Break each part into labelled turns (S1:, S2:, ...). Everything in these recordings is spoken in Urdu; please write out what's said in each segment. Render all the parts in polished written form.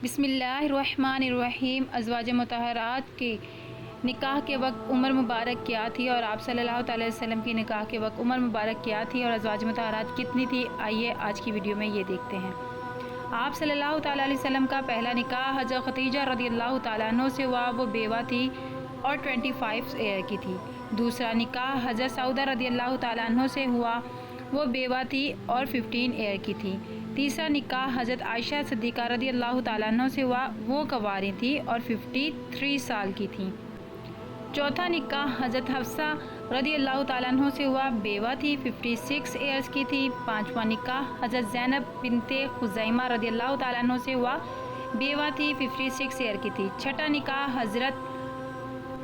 S1: بسم اللہ الرحمن الرحیم۔ ازواج مطہرات کے نکاح کے وقت عمر مبارک کیا تھی اور آپ صلی اللہ تعالی وسلم کی نکاح کے وقت عمر مبارک کیا تھی اور ازواج مطہرات کتنی تھی، آئیے آج کی ویڈیو میں یہ دیکھتے ہیں۔ آپ صلی اللہ تعالی علیہ وسلم کا پہلا نکاح حضرت خدیجہ رضی اللہ تعالیٰ عنہ سے ہوا، وہ بیوہ تھی اور 25 ایئر کی تھی۔ دوسرا نکاح حضرت سعودہ رضی اللہ تعالیٰ عنہ سے ہوا، وہ بیوہ تھی اور 15 ایئر کی تھی۔ تیسرا نکاح حضرت عائشہ صدیقہ رضی اللہ تعالیٰ عنہ سے ہوا، وہ کنواری تھی اور 53 سال کی تھیں۔ چوتھا نکاح حضرت حفصہ رضی اللہ تعالیٰ عنہ سے ہوا، بیوہ تھی، 56 ایئرز کی تھی۔ پانچواں نکاح حضرت زینب بنت خزیمہ رضی اللہ تعالیٰ عنہ سے ہوا، بیوہ تھی، 56 ایئر کی تھی۔ چھٹا نکاح حضرت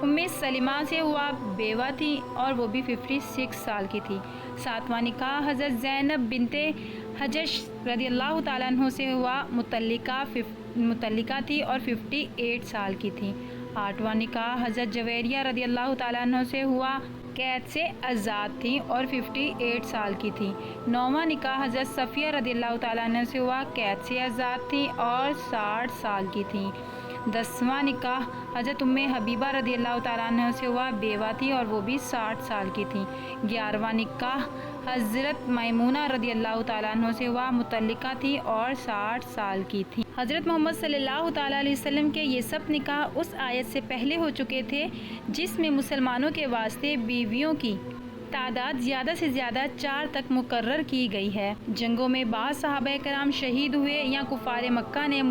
S1: ام سلمہ سے ہوا، بیوہ تھی اور وہ بھی 56 سال کی تھی۔ ساتواں نکاح حضرت زینب بنت حجش رضی اللہ تعالیٰ عنہ سے ہوا، مطلقہ تھی اور 58 سال کی تھی۔ آٹھواں نکاح حضرت جویریہ رضی اللہ تعالیٰ عنہ سے ہوا، قید سے آزاد تھیں اور 58 سال کی تھی۔ نوواں نکاح حضرت صفیہ رضی اللہ تعالیٰ عنہ سے ہوا، قید سے آزاد تھیں اور 60 سال کی تھیں۔ دسواں نکاح حضرت ام حبیبہ رضی اللہ تعالیٰ عنہ سے ہوا، بیوہ تھی اور وہ بھی 60 سال کی تھیں۔ گیارہواں نکاح حضرت میمونہ رضی اللہ تعالیٰ عنہ سے ہوا، مطلقہ تھی اور 60 سال کی تھی۔ حضرت محمد صلی اللہ تعالیٰ علیہ وسلم کے یہ سب نکاح اس آیت سے پہلے ہو چکے تھے جس میں مسلمانوں کے واسطے بیویوں کی تعداد زیادہ سے زیادہ 4 تک مقرر کی گئی ہے۔ جنگوں میں بعض صحابہ کرام شہید ہوئے یا کفار مکہ نے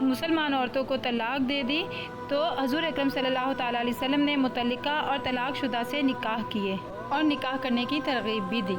S1: مسلمان عورتوں کو طلاق دے دی تو حضور اکرم صلی اللہ تعالیٰ علیہ وسلم نے مطلقہ اور طلاق شدہ سے نکاح کیے اور نکاح کرنے کی ترغیب بھی دی۔